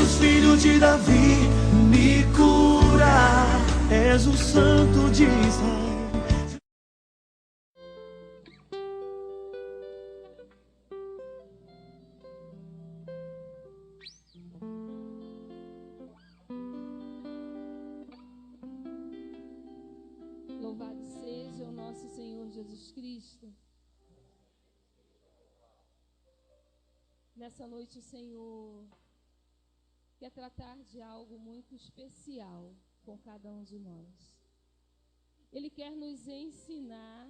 Jesus, filho de Davi, me cura. És o Santo de Israel. Louvado seja o nosso Senhor Jesus Cristo. Nessa noite o Senhor quer tratar de algo muito especial com cada um de nós. Ele quer nos ensinar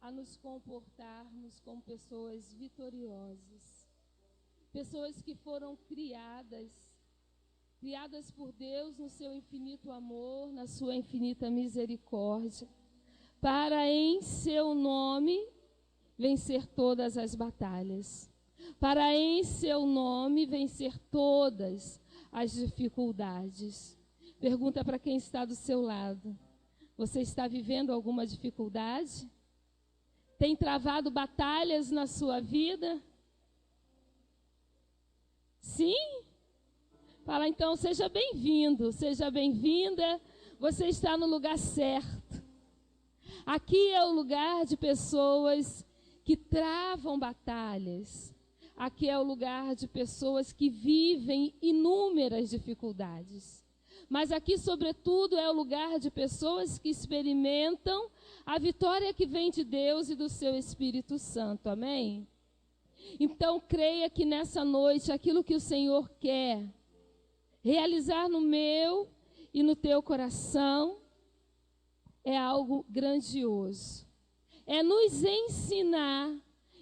a nos comportarmos como pessoas vitoriosas. Pessoas que foram criadas por Deus no seu infinito amor, na sua infinita misericórdia, para em seu nome vencer todas as batalhas, para em seu nome vencer todas as dificuldades. Pergunta para quem está do seu lado: você está vivendo alguma dificuldade? Tem travado batalhas na sua vida? Sim? Fala então, seja bem-vindo, seja bem-vinda, você está no lugar certo. Aqui é o lugar de pessoas que travam batalhas. Aqui é o lugar de pessoas que vivem inúmeras dificuldades. Mas aqui, sobretudo, é o lugar de pessoas que experimentam a vitória que vem de Deus e do seu Espírito Santo. Amém? Então, creia que nessa noite, aquilo que o Senhor quer realizar no meu e no teu coração é algo grandioso. É nos ensinar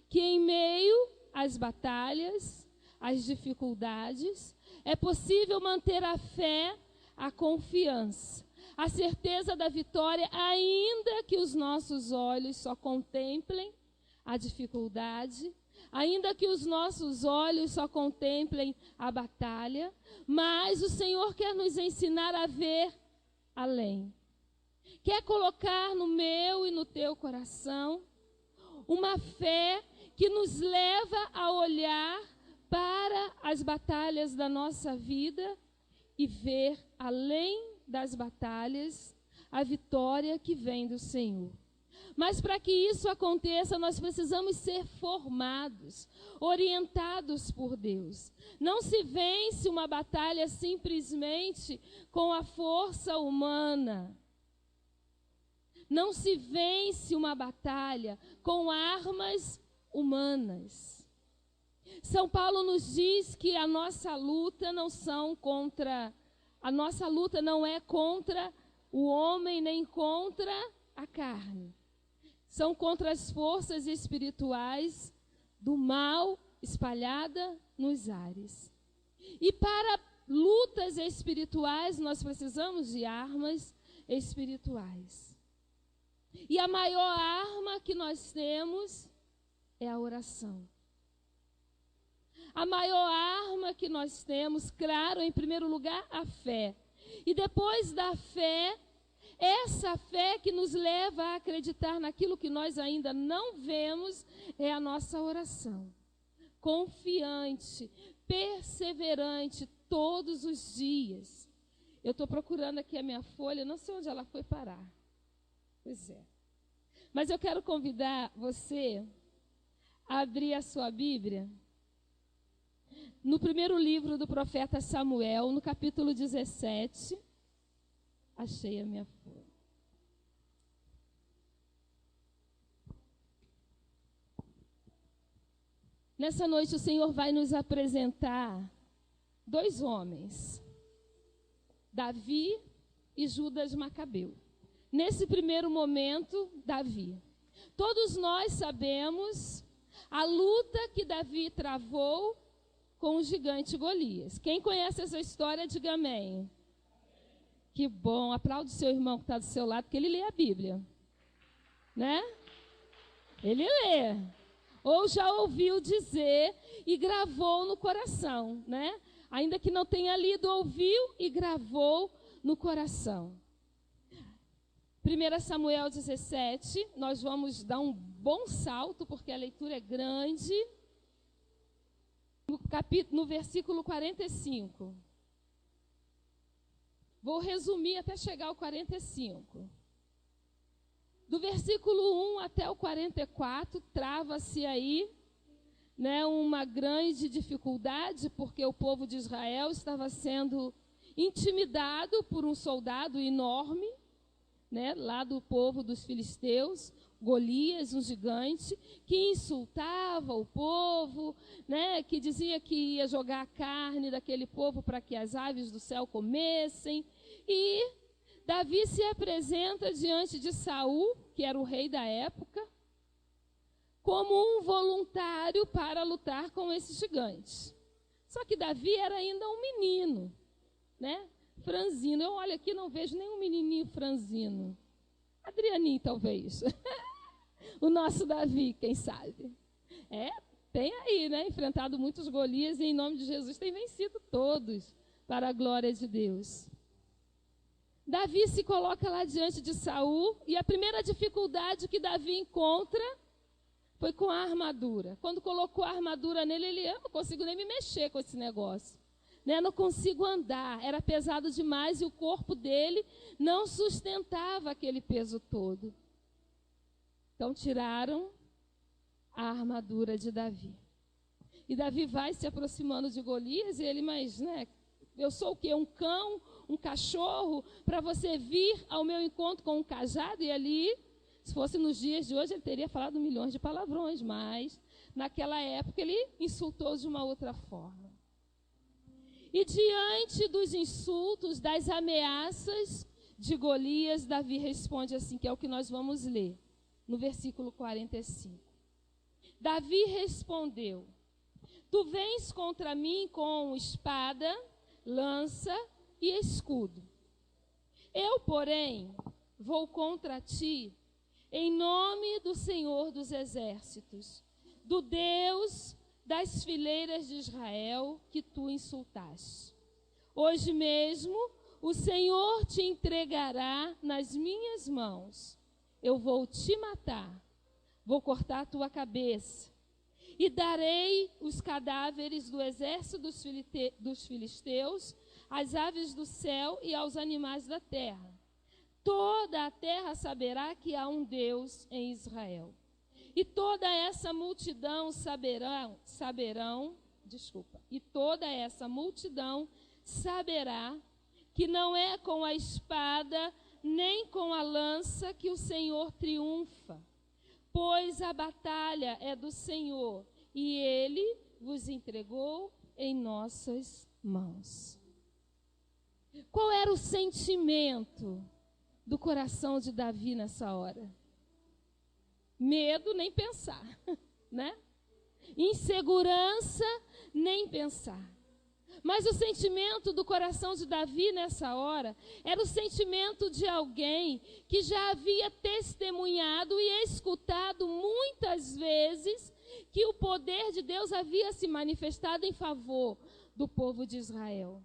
que em meio às batalhas, às dificuldades, é possível manter a fé, a confiança, a certeza da vitória, ainda que os nossos olhos só contemplem a dificuldade, ainda que os nossos olhos só contemplem a batalha, mas o Senhor quer nos ensinar a ver além. Quer colocar no meu e no teu coração uma fé que nos leva a olhar para as batalhas da nossa vida e ver além das batalhas a vitória que vem do Senhor. Mas para que isso aconteça, nós precisamos ser formados, orientados por Deus. Não se vence uma batalha simplesmente com a força humana. Não se vence uma batalha com armas humanas. São Paulo nos diz que a nossa luta não é contra o homem nem contra a carne. São contra as forças espirituais do mal espalhada nos ares. E para lutas espirituais, nós precisamos de armas espirituais. E a maior arma que nós temos é a oração. A maior arma que nós temos, claro, em primeiro lugar, a fé. E depois da fé, essa fé que nos leva a acreditar naquilo que nós ainda não vemos é a nossa oração. Confiante, perseverante, todos os dias. Eu estou procurando aqui a minha folha, não sei onde ela foi parar. Pois é. Mas eu quero convidar você a abrir a sua Bíblia no primeiro livro do profeta Samuel, no capítulo 17. Achei a minha folha. Nessa noite o Senhor vai nos apresentar dois homens, Davi e Judas Macabeu. Nesse primeiro momento, Davi. Todos nós sabemos a luta que Davi travou com o gigante Golias. Quem conhece essa história, diga amém. Que bom, aplaude o seu irmão que está do seu lado, porque ele lê a Bíblia, né? Ele lê, ou já ouviu dizer e gravou no coração, né? Ainda que não tenha lido, ouviu e gravou no coração. 1 Samuel 17, nós vamos dar um bom salto, porque a leitura é grande. no versículo 45. Vou resumir até chegar ao 45. Do versículo 1 até o 44, trava-se aí, né, uma grande dificuldade, porque o povo de Israel estava sendo intimidado por um soldado enorme, né, lá do povo dos filisteus, Golias, um gigante, que insultava o povo, né, que dizia que ia jogar a carne daquele povo para que as aves do céu comessem. E Davi se apresenta diante de Saul, que era o rei da época, como um voluntário para lutar com esse gigante. Só que Davi era ainda um menino, né, franzino. Eu olho aqui e não vejo nenhum menininho franzino. Adrianinho, talvez. O nosso Davi, quem sabe. Tem aí, né? Enfrentado muitos Golias e em nome de Jesus tem vencido todos para a glória de Deus. Davi se coloca lá diante de Saul e a primeira dificuldade que Davi encontra foi com a armadura. Quando colocou a armadura nele, eu não consigo nem me mexer com esse negócio. Né? Não consigo andar, era pesado demais e o corpo dele não sustentava aquele peso todo. Então tiraram a armadura de Davi. E Davi vai se aproximando de Golias e ele, mas, né, eu sou o quê? Um cão, um cachorro, para você vir ao meu encontro com um cajado? E ali, se fosse nos dias de hoje, ele teria falado milhões de palavrões, mas naquela época ele insultou de uma outra forma. E diante dos insultos, das ameaças de Golias, Davi responde assim, que é o que nós vamos ler, no versículo 45. Davi respondeu: Tu vens contra mim com espada, lança e escudo. Eu, porém, vou contra ti em nome do Senhor dos Exércitos, do Deus das fileiras de Israel que tu insultaste. Hoje mesmo o Senhor te entregará nas minhas mãos. Eu vou te matar, vou cortar a tua cabeça e darei os cadáveres do exército dos filisteus às aves do céu e aos animais da terra. Toda a terra saberá que há um Deus em Israel. E toda essa multidão saberá que não é com a espada nem com a lança que o Senhor triunfa, pois a batalha é do Senhor e Ele vos entregou em nossas mãos. Qual era o sentimento do coração de Davi nessa hora? Medo, nem pensar, né? Insegurança, nem pensar. Mas o sentimento do coração de Davi nessa hora era o sentimento de alguém que já havia testemunhado e escutado muitas vezes que o poder de Deus havia se manifestado em favor do povo de Israel.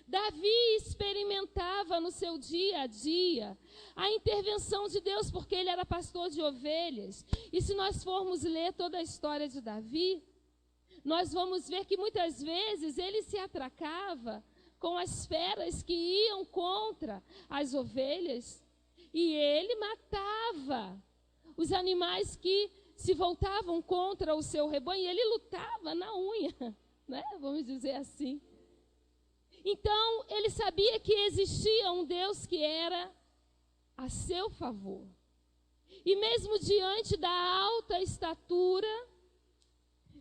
Davi experimentava no seu dia a dia a intervenção de Deus, porque ele era pastor de ovelhas. E se nós formos ler toda a história de Davi, nós vamos ver que muitas vezes ele se atracava com as feras que iam contra as ovelhas e ele matava os animais que se voltavam contra o seu rebanho e ele lutava na unha, né? Vamos dizer assim. Então, ele sabia que existia um Deus que era a seu favor. E mesmo diante da alta estatura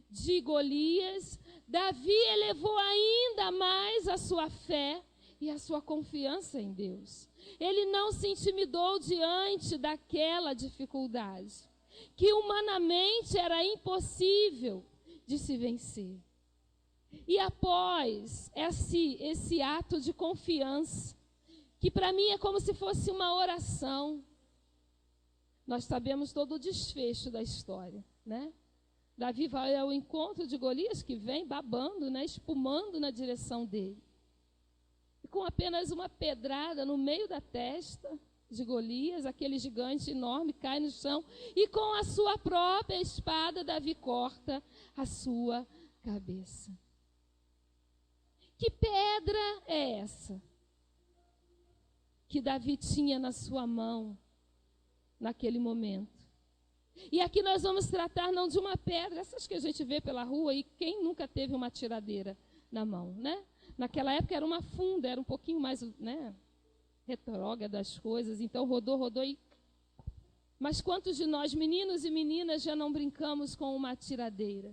de Golias, Davi elevou ainda mais a sua fé e a sua confiança em Deus. Ele não se intimidou diante daquela dificuldade, que humanamente era impossível de se vencer. E após esse ato de confiança, que para mim é como se fosse uma oração, nós sabemos todo o desfecho da história, né? Davi vai ao encontro de Golias, que vem babando, né, espumando na direção dele. E com apenas uma pedrada no meio da testa de Golias, aquele gigante enorme cai no chão, e com a sua própria espada, Davi corta a sua cabeça. Que pedra é essa que Davi tinha na sua mão naquele momento? E aqui nós vamos tratar não de uma pedra, essas que a gente vê pela rua, e quem nunca teve uma tiradeira na mão, né? Naquela época era uma funda, era um pouquinho mais, né, retrógrada das coisas, então rodou e... Mas quantos de nós, meninos e meninas, já não brincamos com uma tiradeira?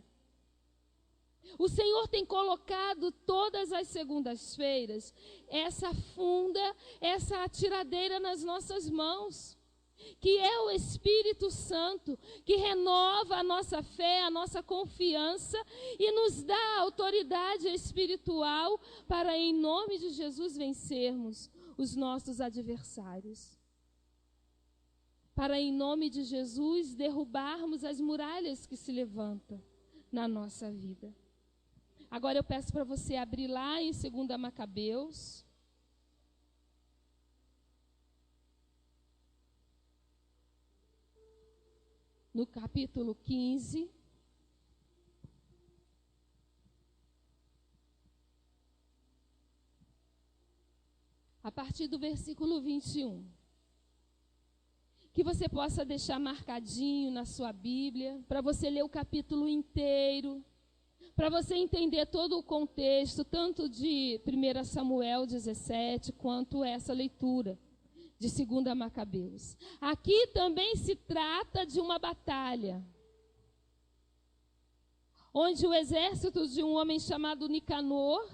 O Senhor tem colocado todas as segundas-feiras essa funda, essa tiradeira nas nossas mãos, que é o Espírito Santo, que renova a nossa fé, a nossa confiança e nos dá autoridade espiritual para, em nome de Jesus, vencermos os nossos adversários. Para, em nome de Jesus, derrubarmos as muralhas que se levantam na nossa vida. Agora eu peço para você abrir lá em 2 Macabeus. No capítulo 15. A partir do versículo 21. Que você possa deixar marcadinho na sua Bíblia, para você ler o capítulo inteiro, para você entender todo o contexto, tanto de 1 Samuel 17, quanto essa leitura de 2 Macabeus. Aqui também se trata de uma batalha, onde o exército de um homem chamado Nicanor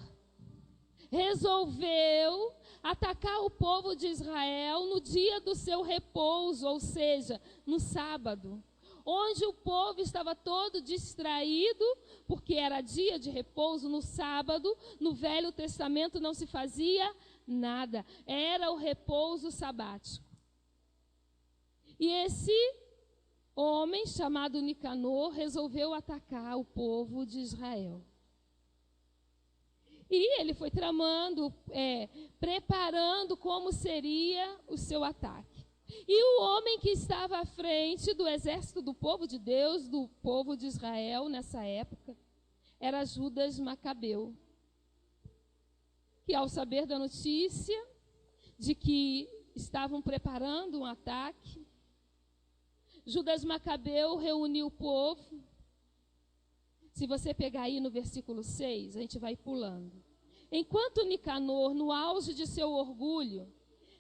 resolveu atacar o povo de Israel no dia do seu repouso, ou seja, no sábado, onde o povo estava todo distraído, porque era dia de repouso no sábado. No Velho Testamento não se fazia nada, era o repouso sabático. E esse homem chamado Nicanor resolveu atacar o povo de Israel. E ele foi tramando, preparando como seria o seu ataque. E o homem que estava à frente do exército do povo de Deus, do povo de Israel nessa época, era Judas Macabeu, que ao saber da notícia de que estavam preparando um ataque, Judas Macabeu reuniu o povo. Se você pegar aí no versículo 6, a gente vai pulando. Enquanto Nicanor, no auge de seu orgulho,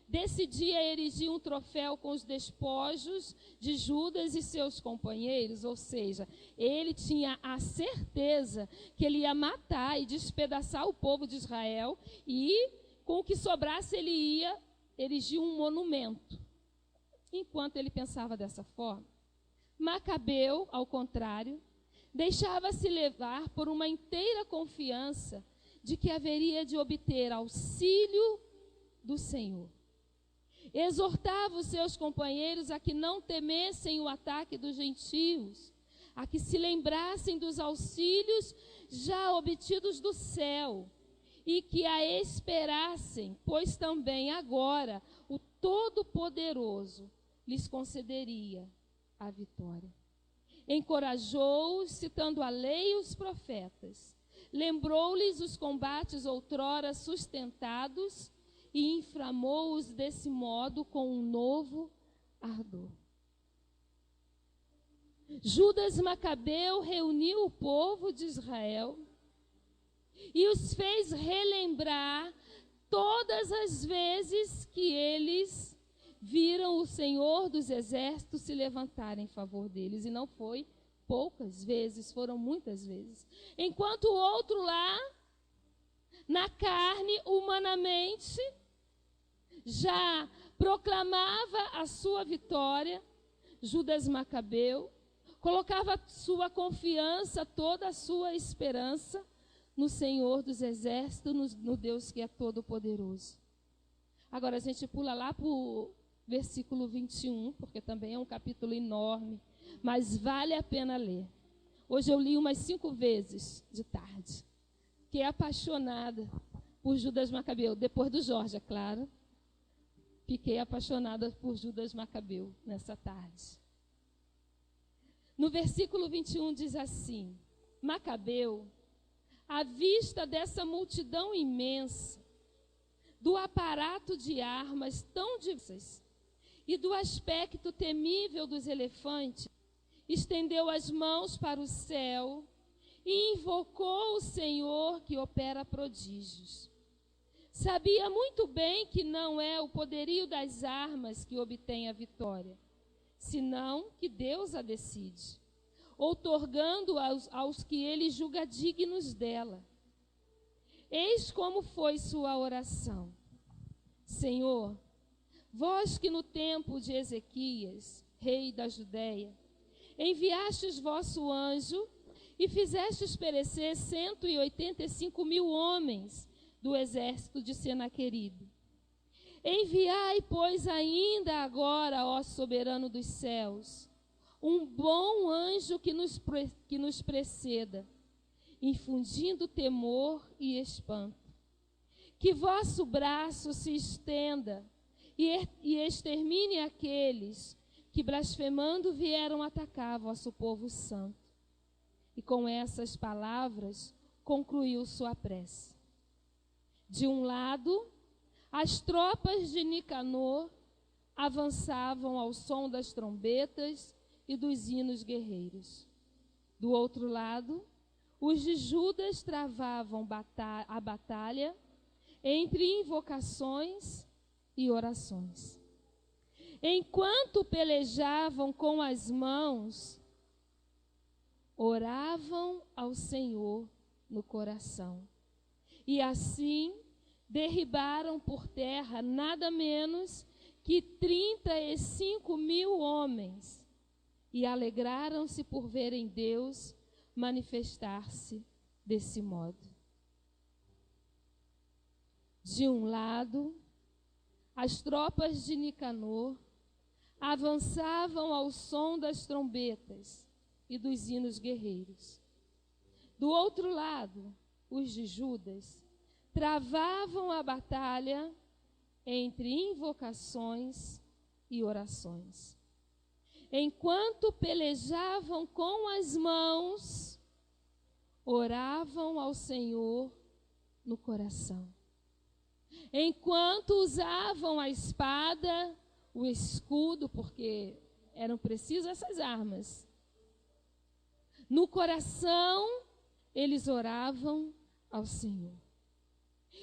decidia erigir um troféu com os despojos de Judas e seus companheiros, ou seja, ele tinha a certeza que ele ia matar e despedaçar o povo de Israel, e com o que sobrasse ele ia erigir um monumento. Enquanto ele pensava dessa forma, Macabeu, ao contrário, deixava-se levar por uma inteira confiança de que haveria de obter auxílio do Senhor. Exortava os seus companheiros a que não temessem o ataque dos gentios, a que se lembrassem dos auxílios já obtidos do céu e que a esperassem, pois também agora o Todo-Poderoso lhes concederia a vitória. Encorajou-os, citando a lei e os profetas. Lembrou-lhes os combates outrora sustentados e inflamou-os desse modo com um novo ardor. Judas Macabeu reuniu o povo de Israel e os fez relembrar todas as vezes que eles viram o Senhor dos Exércitos se levantar em favor deles. E não foi poucas vezes, foram muitas vezes. Enquanto o outro lá, na carne, humanamente, já proclamava a sua vitória, Judas Macabeu colocava sua confiança, toda a sua esperança no Senhor dos Exércitos, no Deus que é todo-poderoso. Agora a gente pula lá para o versículo 21, porque também é um capítulo enorme, mas vale a pena ler. Hoje eu li umas 5 vezes de tarde. Fiquei apaixonada por Judas Macabeu, depois do Jorge, é claro. Fiquei apaixonada por Judas Macabeu nessa tarde. No versículo 21 diz assim: Macabeu à vista dessa multidão imensa, do aparato de armas tão diversas e do aspecto temível dos elefantes, estendeu as mãos para o céu e invocou o Senhor que opera prodígios. Sabia muito bem que não é o poderio das armas que obtém a vitória, senão que Deus a decide, outorgando aos que ele julga dignos dela. Eis como foi sua oração: Senhor, vós que no tempo de Ezequias, rei da Judéia, enviastes vosso anjo e fizestes perecer 185.000 homens do exército de Senaqueribe. Enviai, pois, ainda agora, ó soberano dos céus, um bom anjo que nos preceda, infundindo temor e espanto. Que vosso braço se estenda e extermine aqueles que, blasfemando, vieram atacar vosso povo santo. E com essas palavras concluiu sua prece. De um lado, as tropas de Nicanor avançavam ao som das trombetas e dos hinos guerreiros. Do outro lado, os de Judas travavam a batalha entre invocações e orações. Enquanto pelejavam com as mãos, oravam ao Senhor no coração. E assim derribaram por terra nada menos que 35.000 homens, e alegraram-se por verem Deus manifestar-se desse modo. De um lado, as tropas de Nicanor avançavam ao som das trombetas e dos hinos guerreiros. Do outro lado, os de Judas travavam a batalha entre invocações e orações. Enquanto pelejavam com as mãos, oravam ao Senhor no coração. Enquanto usavam a espada, o escudo, porque eram precisas essas armas, no coração eles oravam ao Senhor.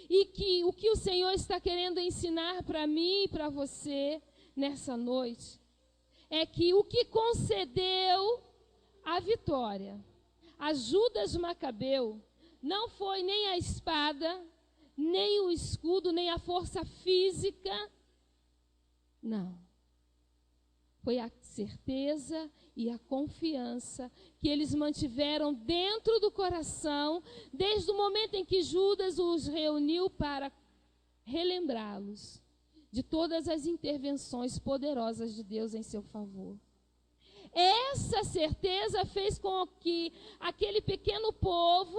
E que o que o Senhor está querendo ensinar para mim e para você nessa noite é que o que concedeu a vitória a Judas Macabeu não foi nem a espada, nem o escudo, nem a força física. Não. Foi a certeza e a confiança que eles mantiveram dentro do coração, desde o momento em que Judas os reuniu para relembrá-los de todas as intervenções poderosas de Deus em seu favor. Essa certeza fez com que aquele pequeno povo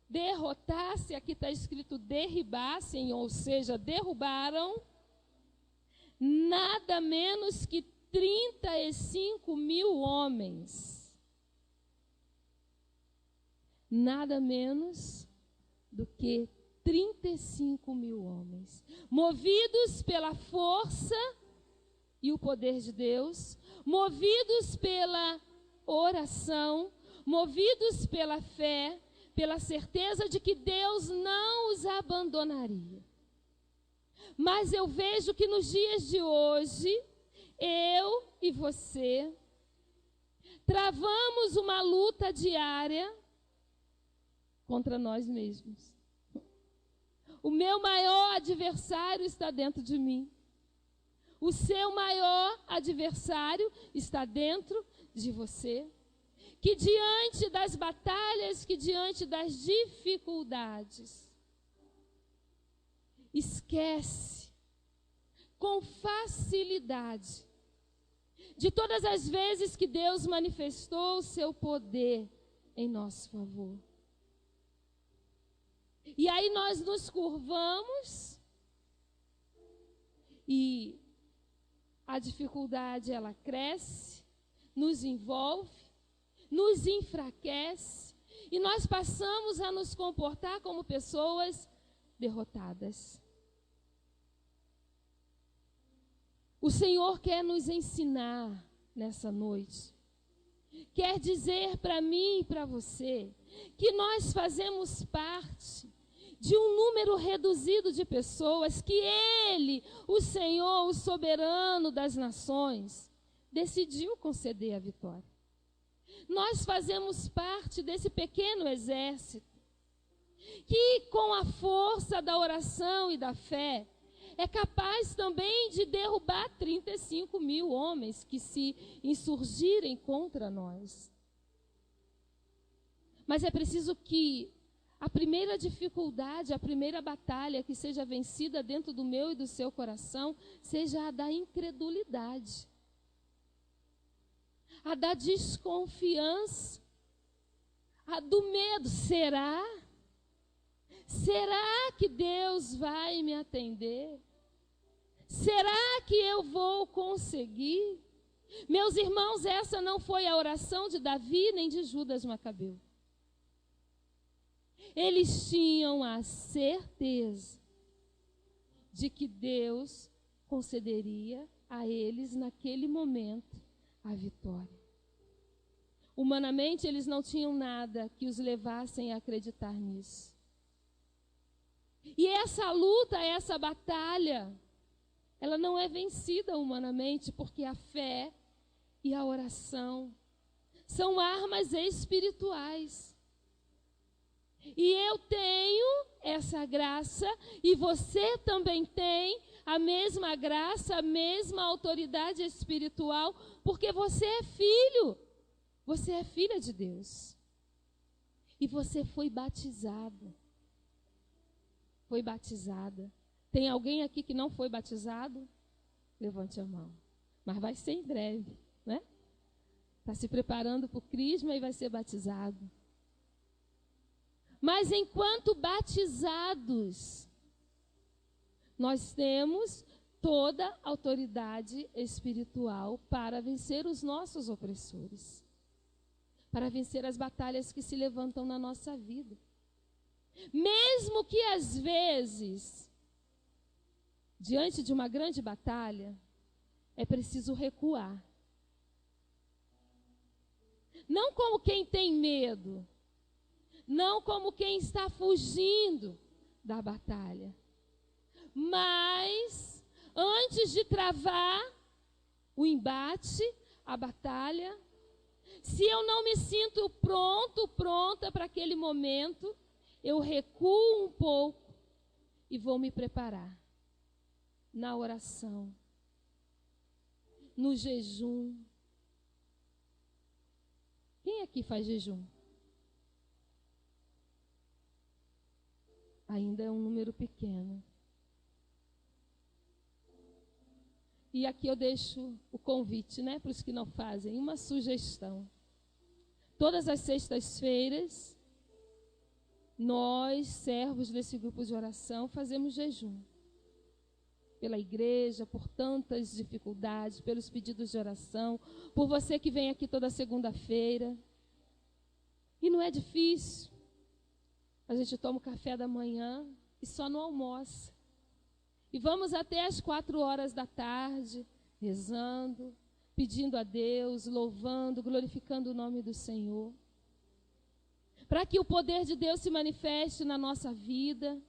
derrotasse, aqui está escrito derribassem, ou seja, derrubaram, nada menos que 35.000 homens. Nada menos do que 35.000 homens. Movidos pela força e o poder de Deus, movidos pela oração, movidos pela fé, pela certeza de que Deus não os abandonaria. Mas eu vejo que nos dias de hoje, eu e você travamos uma luta diária contra nós mesmos. O meu maior adversário está dentro de mim. O seu maior adversário está dentro de você. Que diante das batalhas, que diante das dificuldades, esquece com facilidade de todas as vezes que Deus manifestou o seu poder em nosso favor. E aí nós nos curvamos e a dificuldade ela cresce, nos envolve, nos enfraquece E nós passamos a nos comportar como pessoas derrotadas. O Senhor quer nos ensinar nessa noite. Quer dizer para mim e para você que nós fazemos parte de um número reduzido de pessoas que Ele, o Senhor, o soberano das nações, decidiu conceder a vitória. Nós fazemos parte desse pequeno exército que, com a força da oração e da fé, é capaz também de derrubar 35 mil homens que se insurgirem contra nós. Mas é preciso que a primeira dificuldade, a primeira batalha que seja vencida dentro do meu e do seu coração, seja a da incredulidade, a da desconfiança, a do medo. Será? Será que Deus vai me atender? Será que eu vou conseguir? Meus irmãos, essa não foi a oração de Davi nem de Judas Macabeu. Eles tinham a certeza de que Deus concederia a eles, naquele momento, a vitória. Humanamente, eles não tinham nada que os levassem a acreditar nisso. E essa luta, essa batalha, ela não é vencida humanamente, porque a fé e a oração são armas espirituais. E eu tenho essa graça, e você também tem a mesma graça, a mesma autoridade espiritual, porque você é filho, você é filha de Deus. E você foi batizado. Foi batizada. Tem alguém aqui que não foi batizado? Levante a mão. Mas vai ser em breve, né? Está se preparando para o crisma e vai ser batizado. Mas enquanto batizados, nós temos toda a autoridade espiritual para vencer os nossos opressores, para vencer as batalhas que se levantam na nossa vida. Mesmo que às vezes, diante de uma grande batalha, é preciso recuar. Não como quem tem medo, não como quem está fugindo da batalha, mas antes de travar o embate, a batalha, se eu não me sinto pronta para aquele momento, eu recuo um pouco e vou me preparar na oração, no jejum. Quem aqui faz jejum? Ainda é um número pequeno. E aqui eu deixo o convite, né, para os que não fazem, uma sugestão. Todas as sextas-feiras, nós, servos desse grupo de oração, fazemos jejum. Pela igreja, por tantas dificuldades, pelos pedidos de oração, por você que vem aqui toda segunda-feira. E não é difícil. A gente toma o café da manhã e só não almoça. E vamos até às 16h, rezando, pedindo a Deus, louvando, glorificando o nome do Senhor. Para que o poder de Deus se manifeste na nossa vida,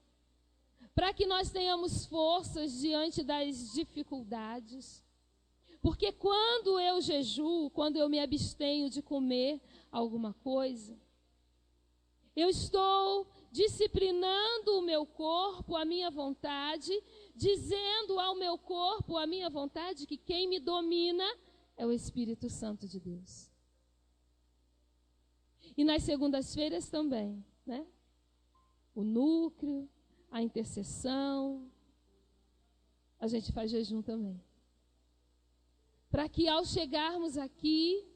para que nós tenhamos forças diante das dificuldades. Porque quando eu jejuo, quando eu me abstenho de comer alguma coisa, eu estou disciplinando o meu corpo, a minha vontade, dizendo ao meu corpo, a minha vontade, que quem me domina é o Espírito Santo de Deus. E nas segundas-feiras também, né? O núcleo, a intercessão, a gente faz jejum também. Para que ao chegarmos aqui,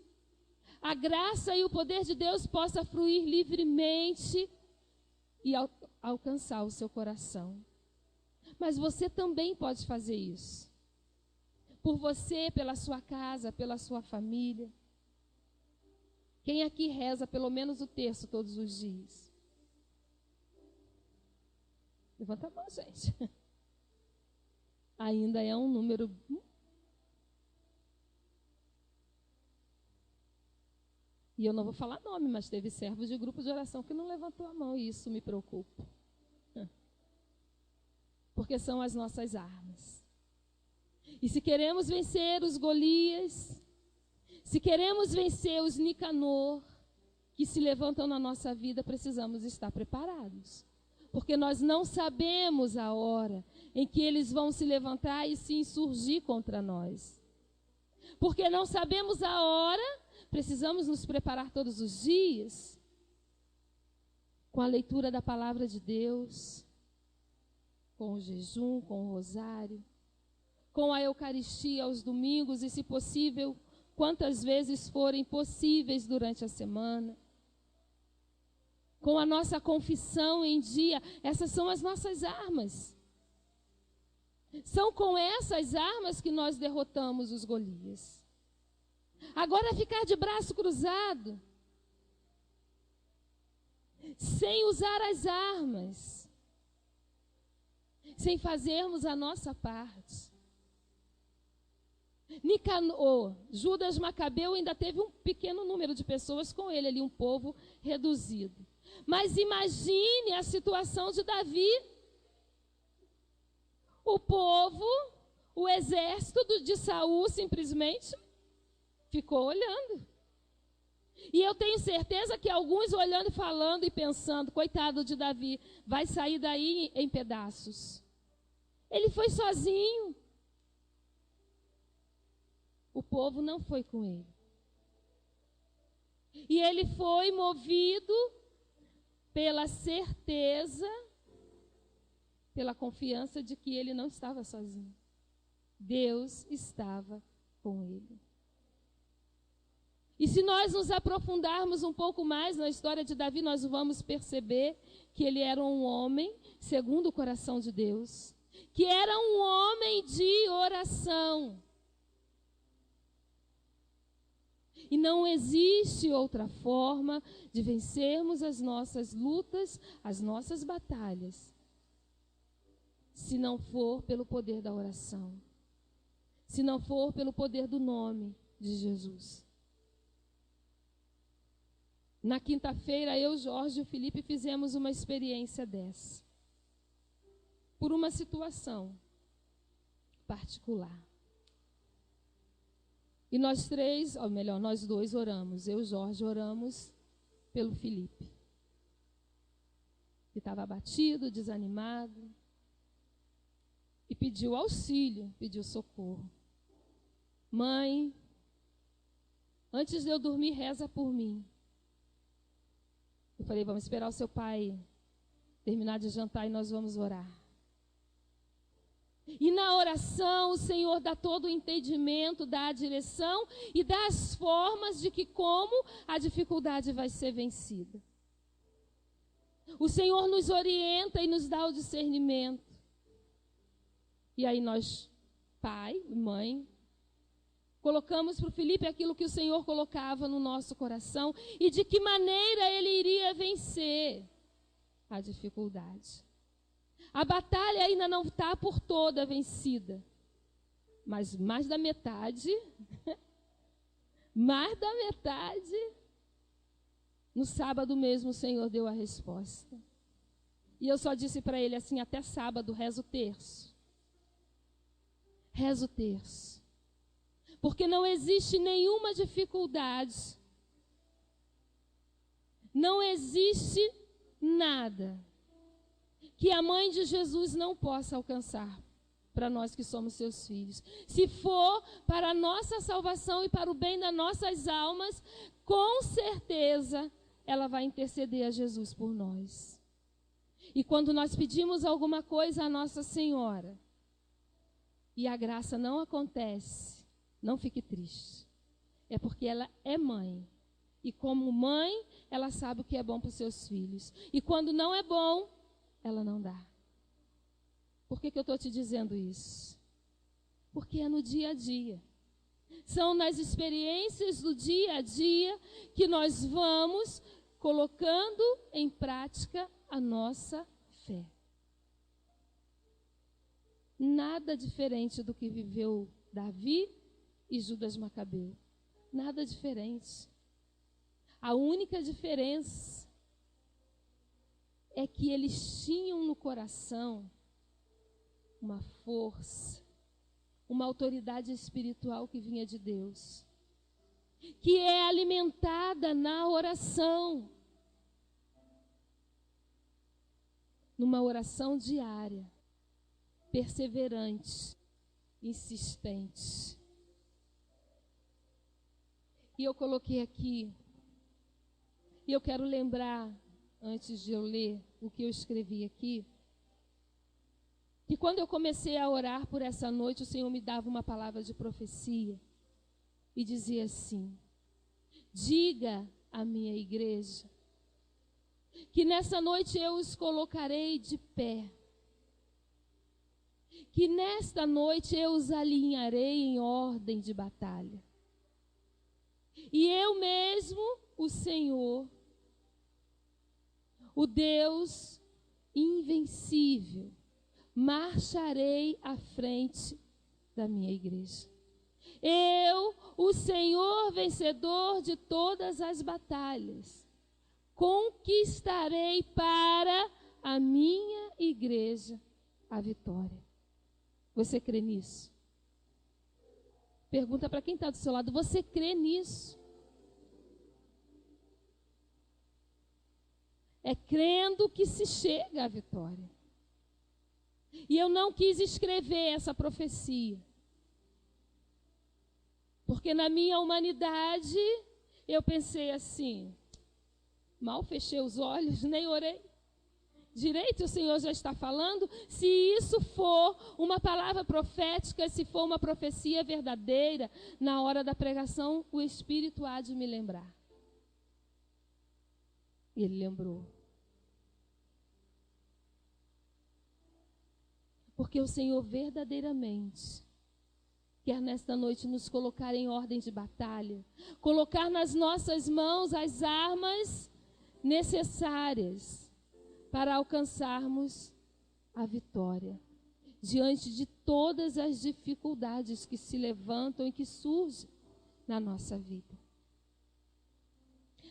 a graça e o poder de Deus possa fluir livremente e alcançar o seu coração. Mas você também pode fazer isso. Por você, pela sua casa, pela sua família. Quem aqui reza pelo menos o terço todos os dias? Levanta a mão, gente. Ainda é um número... E eu não vou falar nome, mas teve servos de grupo de oração que não levantou a mão, e isso me preocupa. Porque são as nossas armas. E se queremos vencer os Golias, se queremos vencer os Nicanor, que se levantam na nossa vida, precisamos estar preparados. Porque nós não sabemos a hora em que eles vão se levantar e se insurgir contra nós. Porque não sabemos a hora, precisamos nos preparar todos os dias com a leitura da palavra de Deus, com o jejum, com o rosário, com a Eucaristia aos domingos e, se possível, quantas vezes forem possíveis durante a semana, com a nossa confissão em dia. Essas são as nossas armas. São com essas armas que nós derrotamos os Golias. Agora, ficar de braço cruzado, sem usar as armas, sem fazermos a nossa parte. Nicanor, Judas Macabeu ainda teve um pequeno número de pessoas com ele ali, um povo reduzido. Mas imagine a situação de Davi. O povo, o exército de Saul simplesmente ficou olhando. E eu tenho certeza que alguns olhando e falando e pensando, coitado de Davi, vai sair daí em pedaços. Ele foi sozinho. O povo não foi com ele. E ele foi movido pela certeza, pela confiança de que ele não estava sozinho. Deus estava com ele. E se nós nos aprofundarmos um pouco mais na história de Davi, nós vamos perceber que ele era um homem segundo o coração de Deus, que era um homem de oração. E não existe outra forma de vencermos as nossas lutas, as nossas batalhas, se não for pelo poder da oração, se não for pelo poder do nome de Jesus. Na quinta-feira, eu, Jorge e o Felipe fizemos uma experiência dessa, por uma situação particular. E nós três, ou melhor, nós dois oramos, eu e Jorge oramos pelo Felipe, que estava abatido, desanimado, e pediu auxílio, pediu socorro. Mãe, antes de eu dormir, reza por mim. Eu falei, vamos esperar o seu pai terminar de jantar e nós vamos orar. E na oração o Senhor dá todo o entendimento, dá a direção e dá as formas de que como a dificuldade vai ser vencida. O Senhor nos orienta e nos dá o discernimento. E aí nós, pai e mãe, colocamos para o Felipe aquilo que o Senhor colocava no nosso coração e de que maneira ele iria vencer a dificuldade. A batalha ainda não está por toda vencida, mas mais da metade, no sábado mesmo o Senhor deu a resposta. E eu só disse para ele assim, até sábado, reza o terço. Reza o terço. Porque não existe nenhuma dificuldade, não existe nada que a mãe de Jesus não possa alcançar para nós que somos seus filhos. Se for para a nossa salvação e para o bem das nossas almas, com certeza ela vai interceder a Jesus por nós. E quando nós pedimos alguma coisa à Nossa Senhora e a graça não acontece, não fique triste. É porque ela é mãe. E como mãe, ela sabe o que é bom para os seus filhos. E quando não é bom, ela não dá. Por que eu estou te dizendo isso? Porque é no dia a dia. São nas experiências do dia a dia que nós vamos colocando em prática a nossa fé. Nada diferente do que viveu Davi e Judas Macabeu. Nada diferente. A única diferença é que eles tinham no coração uma força, uma autoridade espiritual que vinha de Deus, que é alimentada na oração, numa oração diária, perseverante, insistente. E eu coloquei aqui, e eu quero lembrar, antes de eu ler o que eu escrevi aqui, que quando eu comecei a orar por essa noite, o Senhor me dava uma palavra de profecia e dizia assim: diga à minha igreja que nessa noite eu os colocarei de pé, que nesta noite eu os alinharei em ordem de batalha. E eu mesmo, o Senhor, o Deus invencível, marcharei à frente da minha igreja. Eu, o Senhor vencedor de todas as batalhas, conquistarei para a minha igreja a vitória. Você crê nisso? Pergunta para quem está do seu lado: você crê nisso? É crendo que se chega à vitória. E eu não quis escrever essa profecia, porque na minha humanidade eu pensei assim: mal fechei os olhos, nem orei direito, o Senhor já está falando. Se isso for uma palavra profética, se for uma profecia verdadeira, na hora da pregação o Espírito há de me lembrar. E ele lembrou. Porque o Senhor verdadeiramente quer nesta noite nos colocar em ordem de batalha, colocar nas nossas mãos as armas necessárias para alcançarmos a vitória diante de todas as dificuldades que se levantam e que surgem na nossa vida.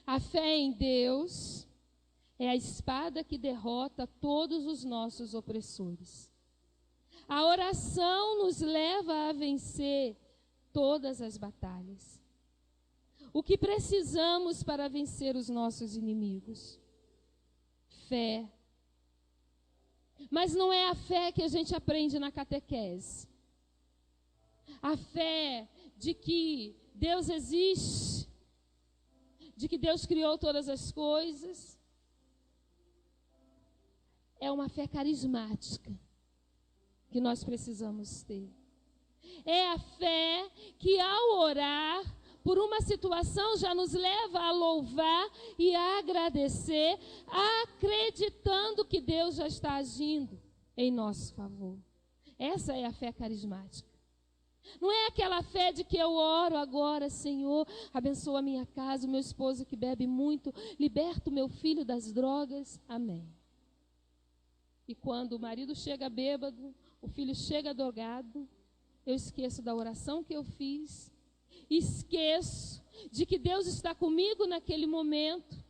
A fé em Deus é a espada que derrota todos os nossos opressores. A oração nos leva a vencer todas as batalhas. O que precisamos para vencer os nossos inimigos? Fé. Mas não é a fé que a gente aprende na catequese. A fé de que Deus existe, de que Deus criou todas as coisas. É uma fé carismática que nós precisamos ter. É a fé que, ao orar por uma situação, já nos leva a louvar e a agradecer, acreditando que Deus já está agindo em nosso favor. Essa é a fé carismática. Não é aquela fé de que eu oro agora: Senhor, abençoa a minha casa, o meu esposo que bebe muito, liberta o meu filho das drogas. Amém. E quando o marido chega bêbado, o filho chega drogado, eu esqueço da oração que eu fiz, esqueço de que Deus está comigo naquele momento.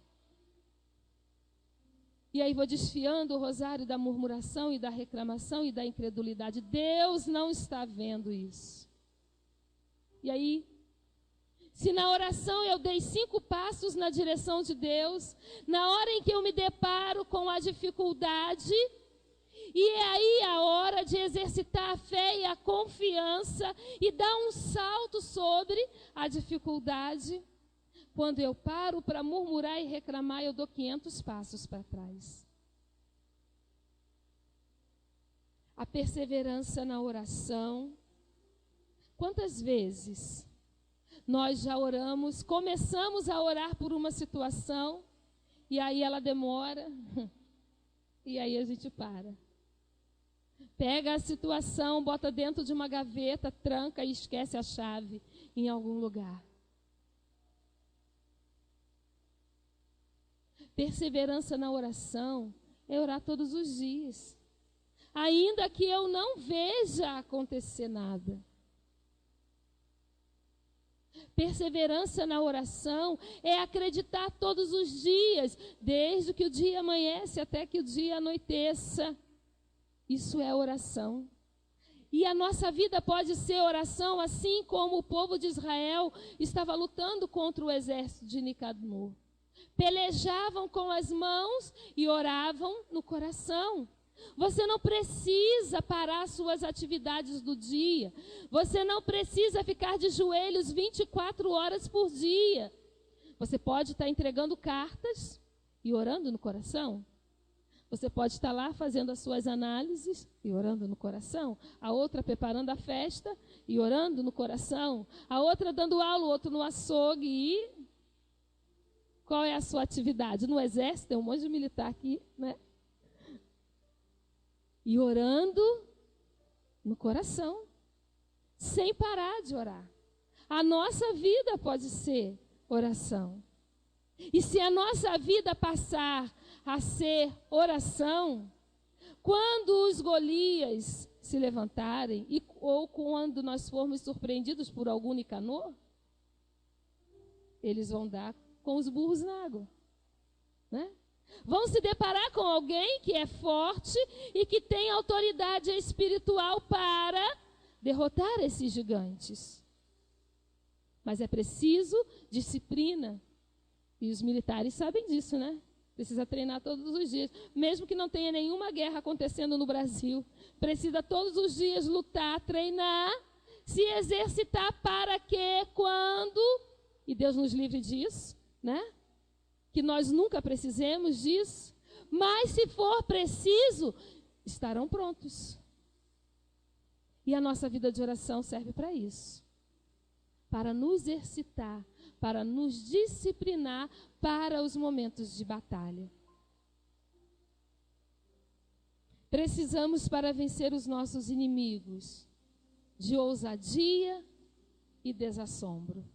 E aí vou desfiando o rosário da murmuração e da reclamação e da incredulidade. Deus não está vendo isso. E aí, se na oração eu dei 5 passos na direção de Deus, na hora em que eu me deparo com a dificuldade, e é aí a hora de exercitar a fé e a confiança e dar um salto sobre a dificuldade. Quando eu paro para murmurar e reclamar, eu dou 500 passos para trás. A perseverança na oração. Quantas vezes nós já oramos, começamos a orar por uma situação, e aí ela demora, e aí a gente para. Pega a situação, bota dentro de uma gaveta, tranca e esquece a chave em algum lugar. Perseverança na oração é orar todos os dias, ainda que eu não veja acontecer nada. Perseverança na oração é acreditar todos os dias, desde que o dia amanhece até que o dia anoiteça. Isso é oração. E a nossa vida pode ser oração, assim como o povo de Israel estava lutando contra o exército de Nicanor. Pelejavam com as mãos e oravam no coração. Você não precisa parar suas atividades do dia. Você não precisa ficar de joelhos 24 horas por dia. Você pode estar entregando cartas e orando no coração. Você pode estar lá fazendo as suas análises e orando no coração. A outra preparando a festa e orando no coração. A outra dando aula, o outro no açougue. E qual é a sua atividade? No exército, tem um monte de militar aqui, né? E orando no coração, sem parar de orar. A nossa vida pode ser oração. E se a nossa vida passar a ser oração, quando os Golias se levantarem, ou quando nós formos surpreendidos por algum Nicanor, eles vão dar com os burros na água, né? Vão se deparar com alguém que é forte e que tem autoridade espiritual para derrotar esses gigantes. Mas é preciso disciplina. E os militares sabem disso, né? Precisa treinar todos os dias. Mesmo que não tenha nenhuma guerra acontecendo no Brasil, precisa todos os dias lutar, treinar, se exercitar para que quando, e Deus nos livre disso, né? Que nós nunca precisemos disso, mas se for preciso, estarão prontos. E a nossa vida de oração serve para isso, para nos exercitar, para nos disciplinar para os momentos de batalha. Precisamos, para vencer os nossos inimigos, de ousadia e desassombro.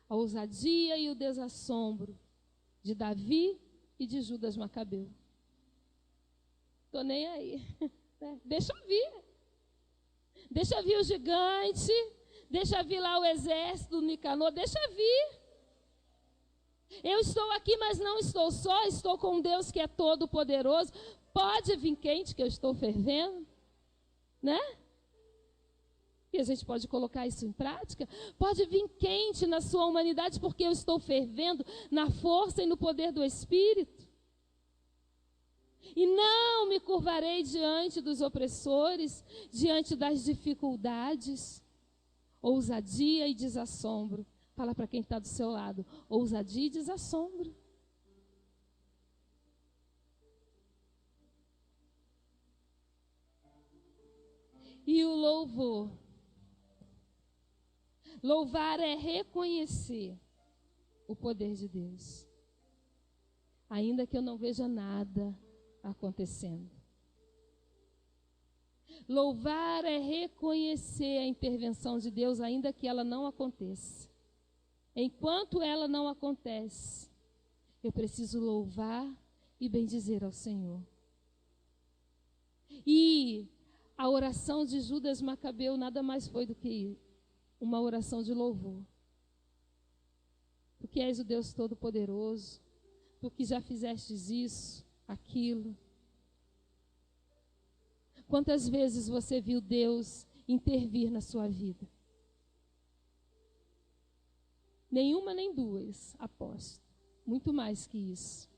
A ousadia e o desassombro de Davi e de Judas Macabeu. Estou nem aí. Deixa eu vir. Deixa eu vir o gigante. Deixa eu vir lá o exército do Nicanor. Deixa eu vir. Eu estou aqui, mas não estou só. Estou com um Deus que é todo poderoso. Pode vir quente que eu estou fervendo. Né? E a gente pode colocar isso em prática. Pode vir quente na sua humanidade, porque eu estou fervendo na força e no poder do Espírito. E não me curvarei diante dos opressores, diante das dificuldades. Ousadia e desassombro. Fala para quem está do seu lado. Ousadia e desassombro. E o louvor. Louvar é reconhecer o poder de Deus, ainda que eu não veja nada acontecendo. Louvar é reconhecer a intervenção de Deus, ainda que ela não aconteça. Enquanto ela não acontece, eu preciso louvar e bendizer ao Senhor. E a oração de Judas Macabeu nada mais foi do que uma oração de louvor. Porque és o Deus Todo-Poderoso, tu que já fizestes isso, aquilo. Quantas vezes você viu Deus intervir na sua vida? Nenhuma nem duas, aposto. Muito mais que isso.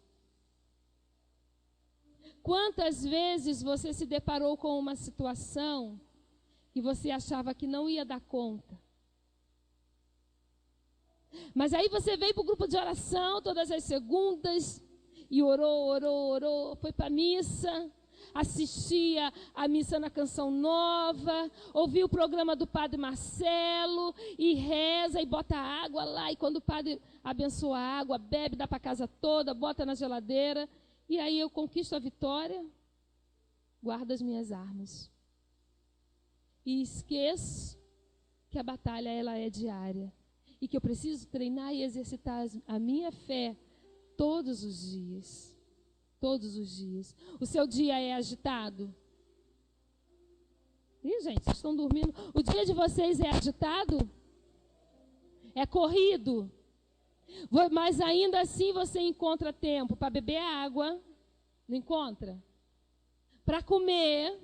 Quantas vezes você se deparou com uma situação que você achava que não ia dar conta? Mas aí você veio para o grupo de oração todas as segundas e orou, foi para a missa, assistia a missa na Canção Nova, ouviu o programa do Padre Marcelo e reza e bota água lá, e quando o Padre abençoa a água, bebe, dá para a casa toda, bota na geladeira, e aí eu conquisto a vitória. guardo as minhas armas. E esqueço que a batalha ela é diária. E que eu preciso treinar e exercitar a minha fé todos os dias. Todos os dias. O seu dia é agitado? Ih, gente, vocês estão dormindo. O dia de vocês é agitado? É corrido? Mas ainda assim você encontra tempo para beber água? Não encontra? Para comer?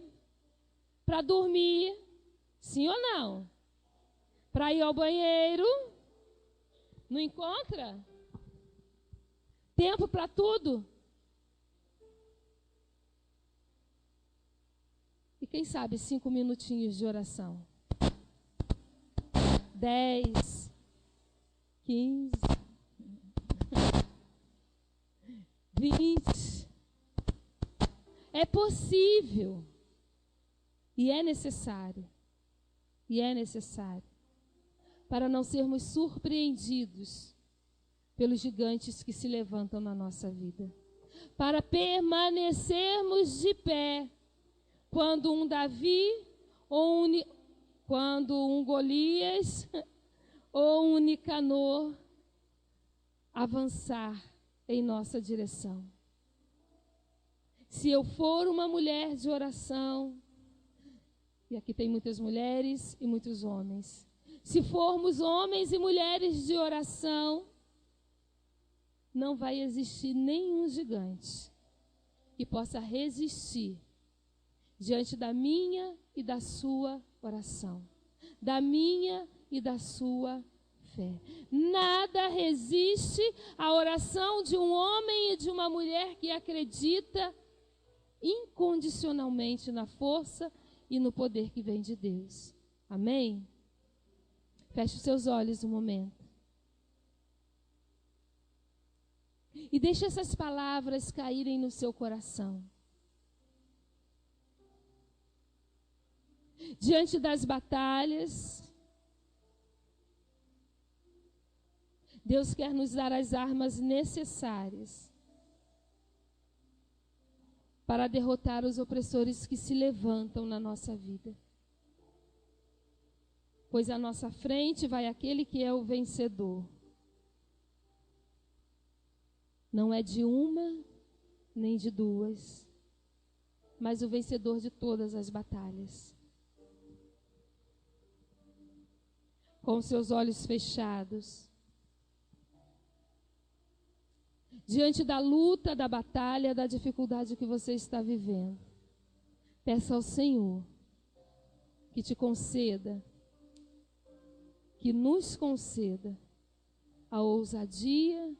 Para dormir? Sim ou não? Para ir ao banheiro? Não encontra? Tempo para tudo? E quem sabe 5 minutinhos de oração? 10, 15, 20. É possível. E é necessário. E é necessário. Para não sermos surpreendidos pelos gigantes que se levantam na nossa vida. Para permanecermos de pé quando um Davi, quando um Golias ou um Nicanor avançar em nossa direção. Se eu for uma mulher de oração, e aqui tem muitas mulheres e muitos homens, se formos homens e mulheres de oração, não vai existir nenhum gigante que possa resistir diante da minha e da sua oração, da minha e da sua fé. Nada resiste à oração de um homem e de uma mulher que acredita incondicionalmente na força e no poder que vem de Deus. Amém? Feche os seus olhos um momento. E deixe essas palavras caírem no seu coração. Diante das batalhas, Deus quer nos dar as armas necessárias para derrotar os opressores que se levantam na nossa vida. Pois à nossa frente vai aquele que é o vencedor. Não é de uma, nem de duas, mas o vencedor de todas as batalhas. Com seus olhos fechados, diante da luta, da batalha, da dificuldade que você está vivendo, peça ao Senhor que te conceda, que nos conceda a ousadia